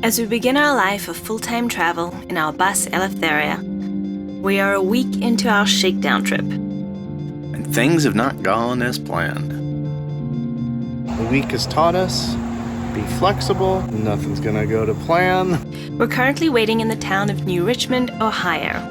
As we begin our life of full-time travel in our bus Eleftheria, we are a week into our Shakedown trip. And things have not gone as planned. The week has taught us, be flexible, nothing's gonna go to plan. We're currently waiting in the town of New Richmond, Ohio.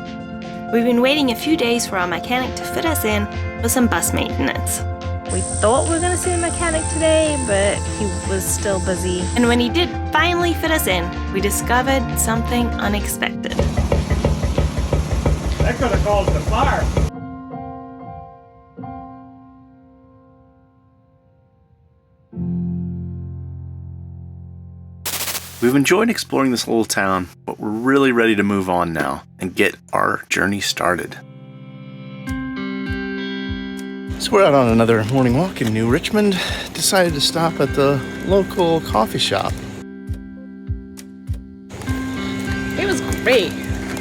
We've been waiting a few days for our mechanic to fit us in for some bus maintenance. We thought we were going to see the mechanic today, but he was still busy. And when he did finally fit us in, we discovered something unexpected. That could have caused a fire. We've enjoyed exploring this little town, but we're really ready to move on now and get our journey started. So we're out on another morning walk in New Richmond. Decided to stop at the local coffee shop. It was great.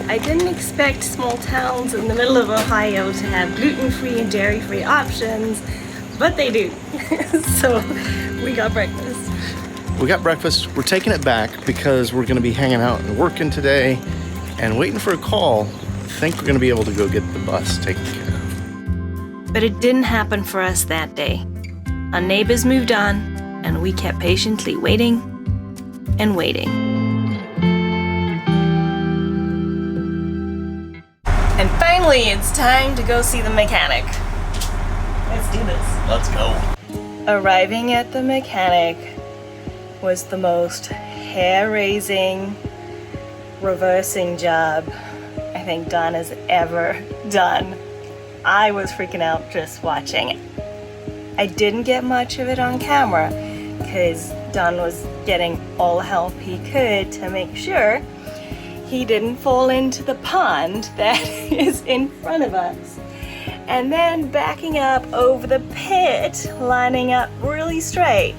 I didn't expect small towns in the middle of Ohio to have gluten-free and dairy-free options, but they do. So we got breakfast. We're taking it back because we're gonna be hanging out and working today and waiting for a call. I think we're gonna be able to go get the bus taken care of. But it didn't happen for us that day. Our neighbors moved on, and we kept patiently waiting and waiting. And finally, it's time to go see the mechanic. Let's do this. Let's go. Arriving at the mechanic was the most hair-raising reversing job I think Don has ever done. I was freaking out just watching it. I didn't get much of it on camera because Don was getting all the help he could to make sure he didn't fall into the pond that is in front of us. And then backing up over the pit, lining up really straight.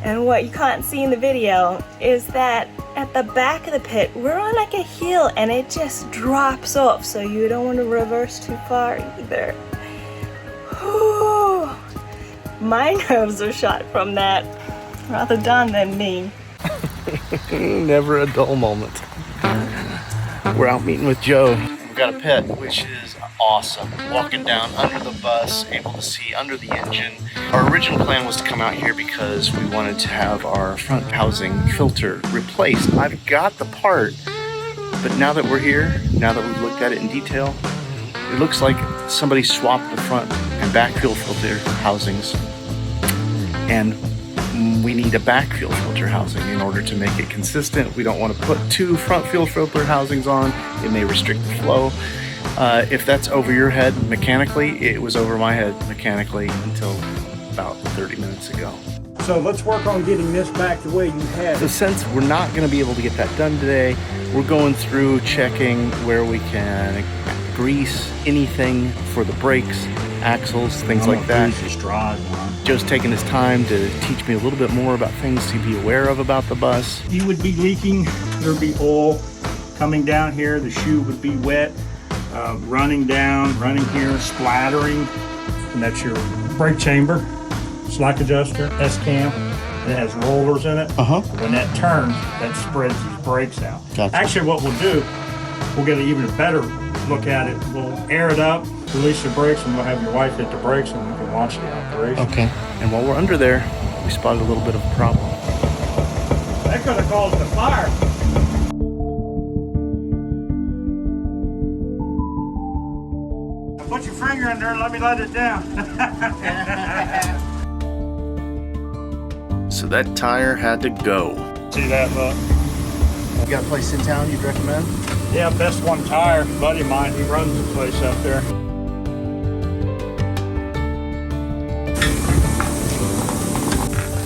And what you can't see in the video is that at the back of the pit, we're on like a hill and it just drops off, so you don't want to reverse too far either. Whew. My nerves are shot from that, rather Don than me. Never a dull moment. We're out meeting with Joe. We've got a pit, which is awesome. Walking down under the bus, able to see under the engine. Our original plan was to come out here because we wanted to have our front housing filter replaced. I've got the part, but now that we're here, now that we've looked at it in detail, it looks like somebody swapped the front and back fuel filter housings, and we need a back fuel filter housing in order to make it consistent. We don't want to put two front fuel filter housings on. It may restrict the flow. If that's over your head mechanically, it was over my head mechanically until about 30 minutes ago. So let's work on getting this back the way you had So it. since we're not going to be able to get that done today, we're going through checking where we can grease anything for the brakes, axles, things like that. Joe's taking his time to teach me a little bit more about things to be aware of about the bus. You would be leaking, there'd be oil coming down here, the shoe would be wet, running down, running here, splattering, and that's your brake chamber, slack adjuster, S-cam. It has rollers in it. When that turns, that spreads these brakes out. Gotcha. Actually, what we'll do, we'll get an even better look at it. We'll air it up, release the brakes, and we'll have your wife hit the brakes and we can watch the operation. Okay. And while we're under there, we spotted a little bit of a problem. That could have caused a fire. Put your finger in there and let me let it down. So that tire had to go. See that, look? You got a place in town you'd recommend? Yeah, Best One Tire, a buddy of mine, he runs the place up there.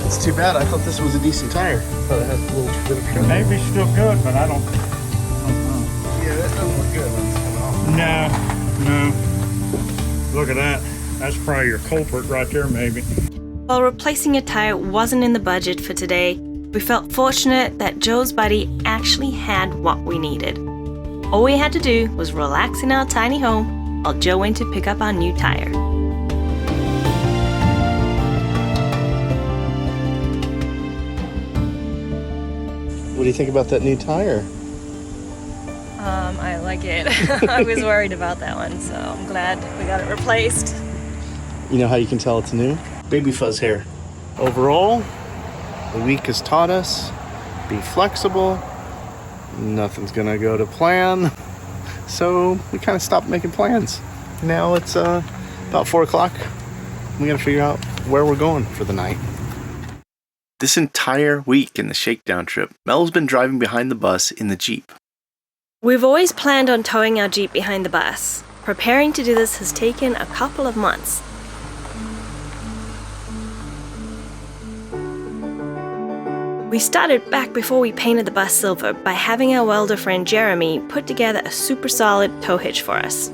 It's too bad. I thought this was a decent tire. Thought it had a little bit of tread. Maybe it's still good, but I don't know. Yeah, that doesn't look good when it's coming off. No. Look at that. That's probably your culprit right there, maybe. While replacing a tire wasn't in the budget for today, we felt fortunate that Joe's buddy actually had what we needed. All we had to do was relax in our tiny home while Joe went to pick up our new tire. do you think about that new tire? I like it. I was worried about that one, so I'm glad we got it replaced. You know how you can tell it's new? Baby fuzz hair. Overall, the week has taught us, be flexible. Nothing's gonna go to plan. So we kind of stopped making plans. Now it's about 4 o'clock. We gotta figure out where we're going for the night. This entire week in the Shakedown trip, Mel's been driving behind the bus in the Jeep. We've always planned on towing our Jeep behind the bus. Preparing to do this has taken a couple of months. We started back before we painted the bus silver by having our welder friend Jeremy put together a super solid tow hitch for us.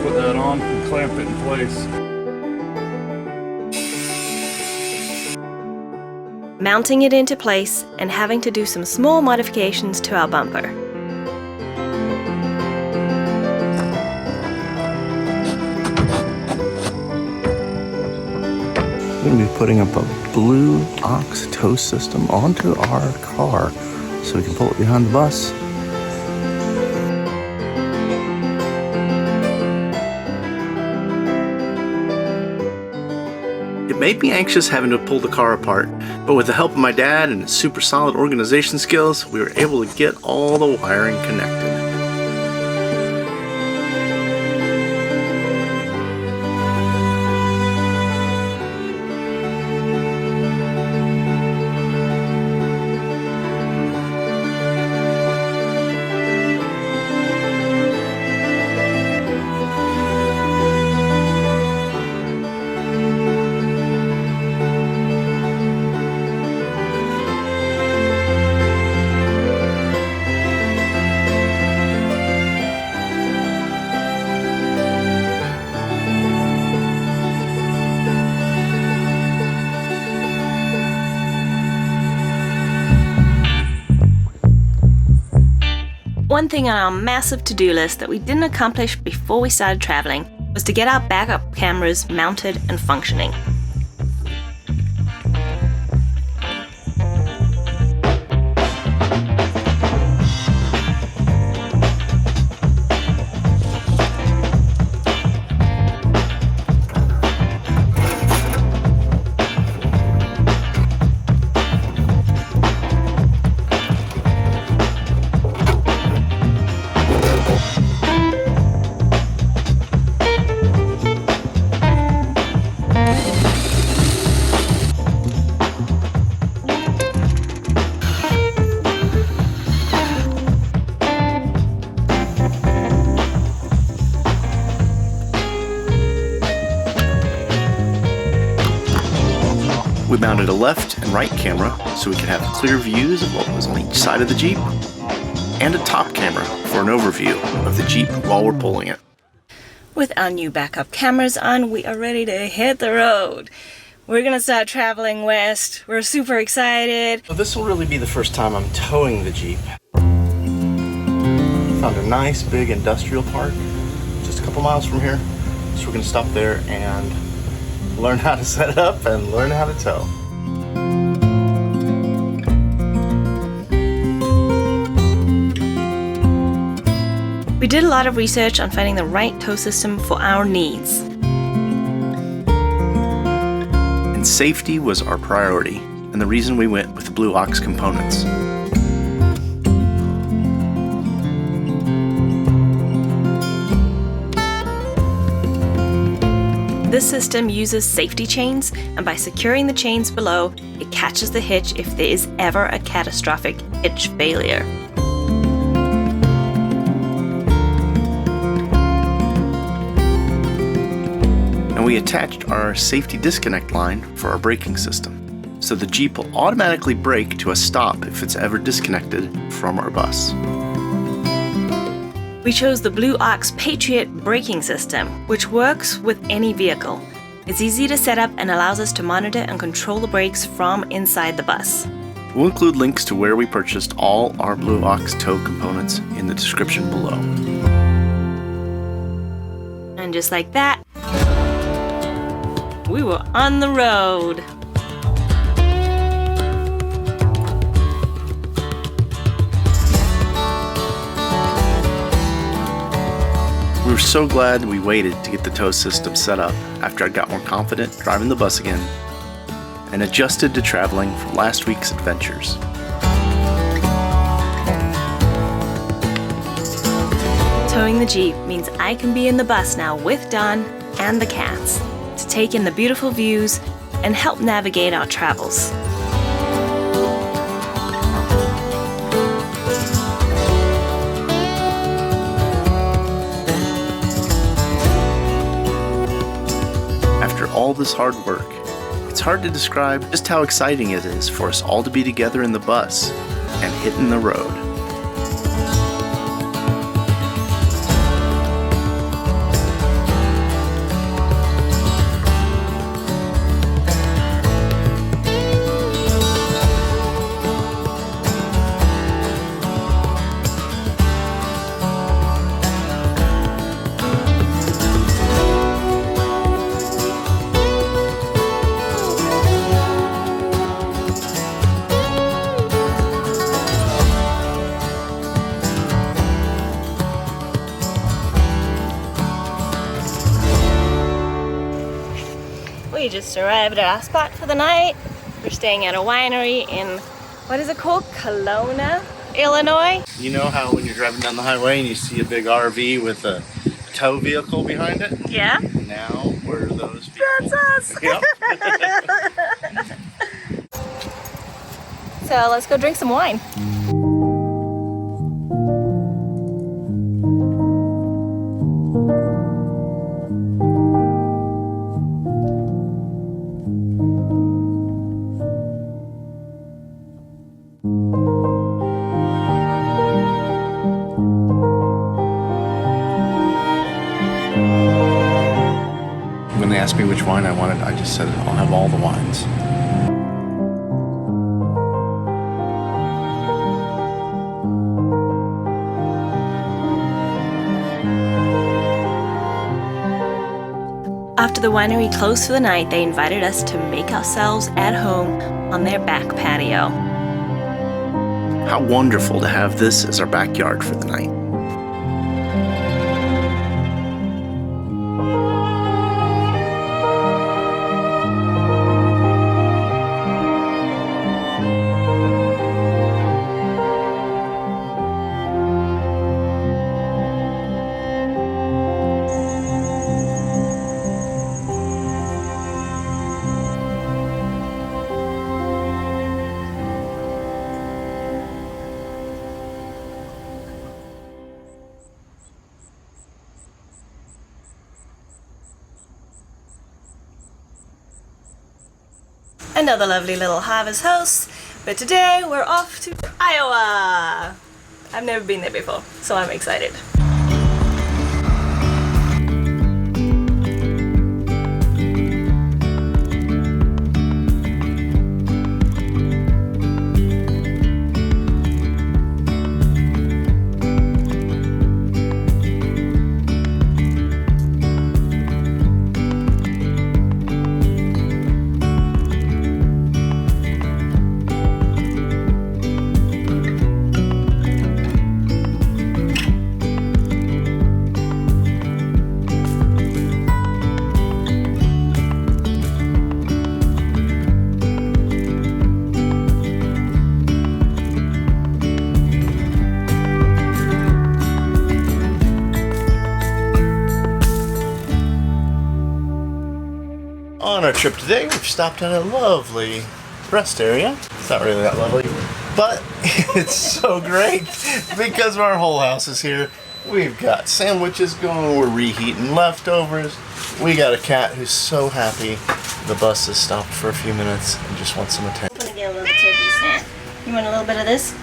Put that on and clamp it in place. Mounting it into place and having to do some small modifications to our bumper. We're going to be putting up a blue ox tow system onto our car so we can pull it behind the bus. It made me anxious having to pull the car apart, but with the help of my dad and his super solid organization skills, we were able to get all the wiring connected. One thing on our massive to-do list that we didn't accomplish before we started traveling was to get our backup cameras mounted and functioning. We mounted a left and right camera so we could have clear views of what was on each side of the Jeep, and a top camera for an overview of the Jeep while we're pulling it. With our new backup cameras on, we are ready to hit the road. We're gonna start traveling west. We're super excited. So this will really be the first time I'm towing the Jeep. Found a nice big industrial park just a couple miles from here. So we're gonna stop there and learn how to set it up and learn how to tow. We did a lot of research on finding the right tow system for our needs. And safety was our priority, and the reason we went with the Blue Ox components. This system uses safety chains, and by securing the chains below, it catches the hitch if there is ever a catastrophic hitch failure. And we attached our safety disconnect line for our braking system, so the Jeep will automatically brake to a stop if it's ever disconnected from our bus. We chose the Blue Ox Patriot braking system, which works with any vehicle. It's easy to set up and allows us to monitor and control the brakes from inside the bus. We'll include links to where we purchased all our Blue Ox tow components in the description below. And just like that, we were on the road. We were so glad we waited to get the tow system set up after I got more confident driving the bus again and adjusted to traveling from last week's adventures. Towing the Jeep means I can be in the bus now with Don and the cats to take in the beautiful views and help navigate our travels. After all this hard work, it's hard to describe just how exciting it is for us all to be together in the bus and hitting the road. We just arrived at our spot for the night. We're staying at a winery in, what is it called? Kelowna, Illinois. You know how when you're driving down the highway and you see a big RV with a tow vehicle behind it? Yeah. Now we're those people. That's us. Yep. So let's go drink some wine. When they asked me which wine I wanted, I just said, I'll have all the wines. After the winery closed for the night, they invited us to make ourselves at home on their back patio. How wonderful to have this as our backyard for the night. Another lovely little harvest house, but today we're off to Iowa. I've never been there before, so I'm excited. On our trip today, we've stopped at a lovely rest area. It's not really that lovely, but it's so great because our whole house is here. We've got sandwiches going, we're reheating leftovers. We got a cat who's so happy the bus has stopped for a few minutes and just wants some attention. I'm gonna get a little turkey snack. You want a little bit of this?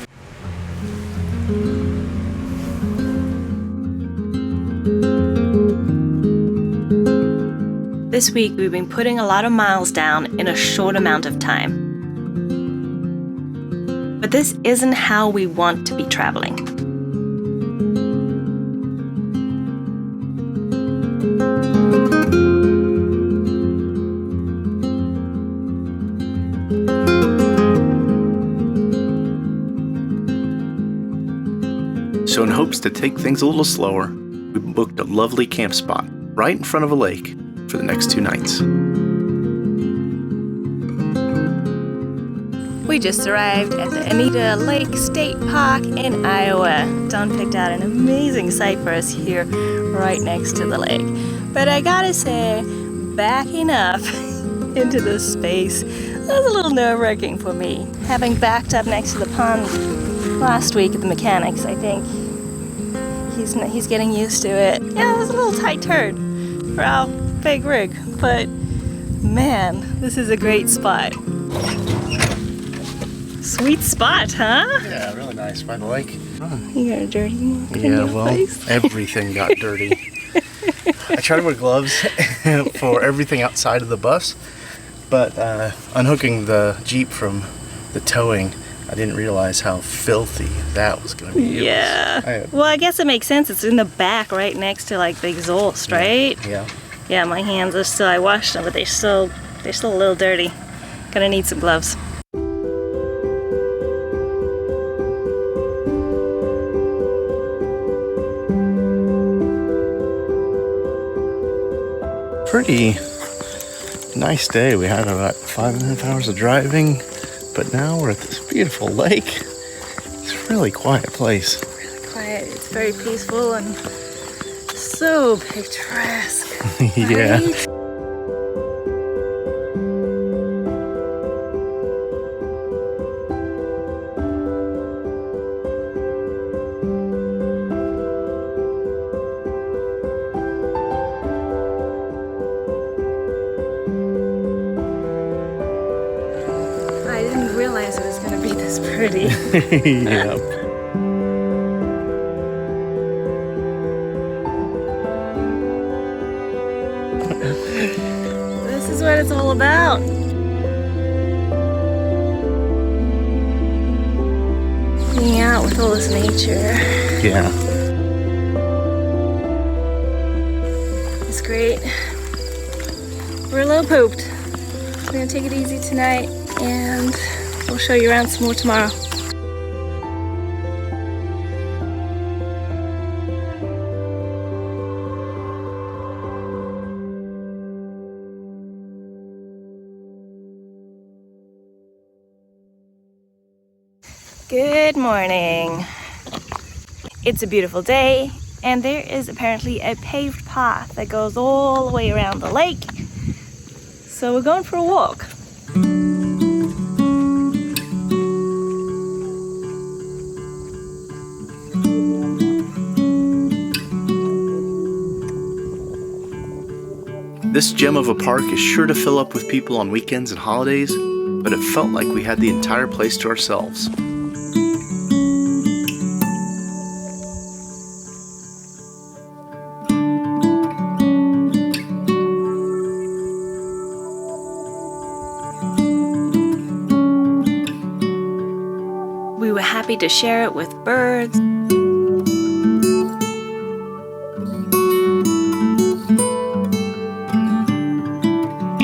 This week we've been putting a lot of miles down in a short amount of time. But this isn't how we want to be traveling. So in hopes to take things a little slower, we booked a lovely camp spot right in front of a lake for the next 2 nights. We just arrived at the Anita Lake State Park in Iowa. Don picked out an amazing site for us here right next to the lake. But I gotta say, backing up into this space was a little nerve-wracking for me. Having backed up next to the pond last week at the mechanics, I think he's getting used to it. Yeah, it was a little tight turn for our big rig, but man, this is a great spot. Sweet spot, huh? Yeah, really nice by the lake. You got a dirty mark in Yeah, your well, face. everything got dirty. I try to wear gloves for everything outside of the bus, but unhooking the Jeep from the towing, I didn't realize how filthy that was going to be. Yeah. Well, I guess it makes sense. It's in the back right next to like the exhaust, right? Yeah. Yeah, my hands are still, I washed them, but they're still a little dirty. Gonna need some gloves. Pretty nice day. We had about 5.5 hours of driving, but now we're at this beautiful lake. It's a really quiet place. Really quiet. It's very peaceful and so picturesque. Yeah. Right? I didn't realize it was going to be this pretty. Yeah. This is what it's all about. Being out with all this nature. Yeah. It's great. We're a little pooped. We're gonna take it easy tonight and we'll show you around some more tomorrow. Good morning. It's a beautiful day, and there is apparently a paved path that goes all the way around the lake. So we're going for a walk. This gem of a park is sure to fill up with people on weekends and holidays, but it felt like we had the entire place to ourselves. We were happy to share it with birds.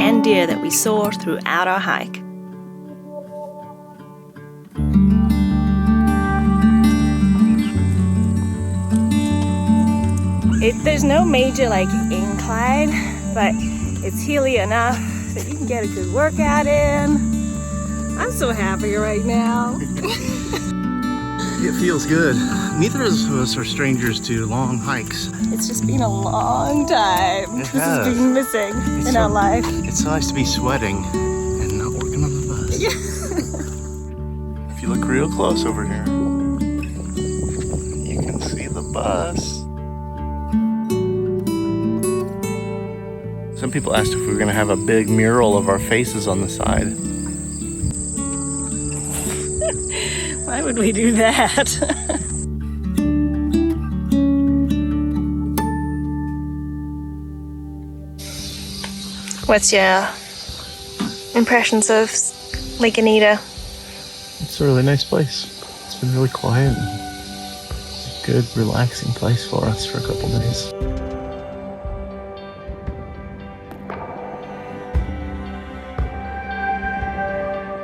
And deer that we saw throughout our hike. There's no major incline, but it's hilly enough that you can get a good workout in. I'm so happy right now. It feels good. Neither of us are strangers to long hikes. It's just been a long time. It This has. has been missing in our life. It's so nice to be sweating and not working on the bus. Yeah. If you look real close over here, you can see the bus. Some people asked if we were going to have a big mural of our faces on the side. Why would we do that? What's your impressions of Lake Anita? It's a really nice place. It's been really quiet. It's a good, relaxing place for us for a couple days.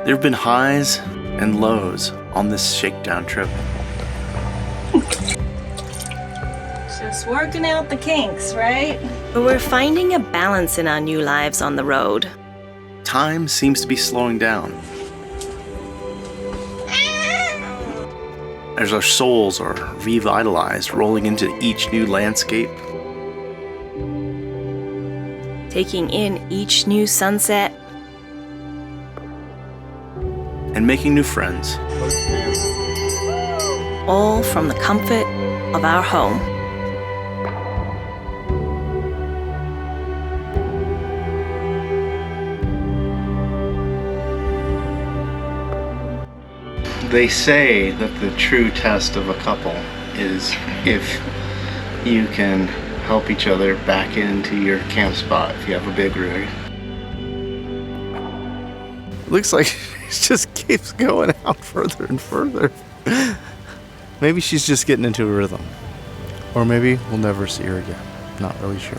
There have been highs and lows on this Shakedown trip. Just working out the kinks, right? But we're finding a balance in our new lives on the road. Time seems to be slowing down. As our souls are revitalized, rolling into each new landscape. Taking in each new sunset. And making new friends. All from the comfort of our home. They say that the true test of a couple is if you can help each other back into your camp spot if you have a big rig. Looks like it just keeps going out further and further. Maybe she's just getting into a rhythm. Or maybe we'll never see her again. Not really sure.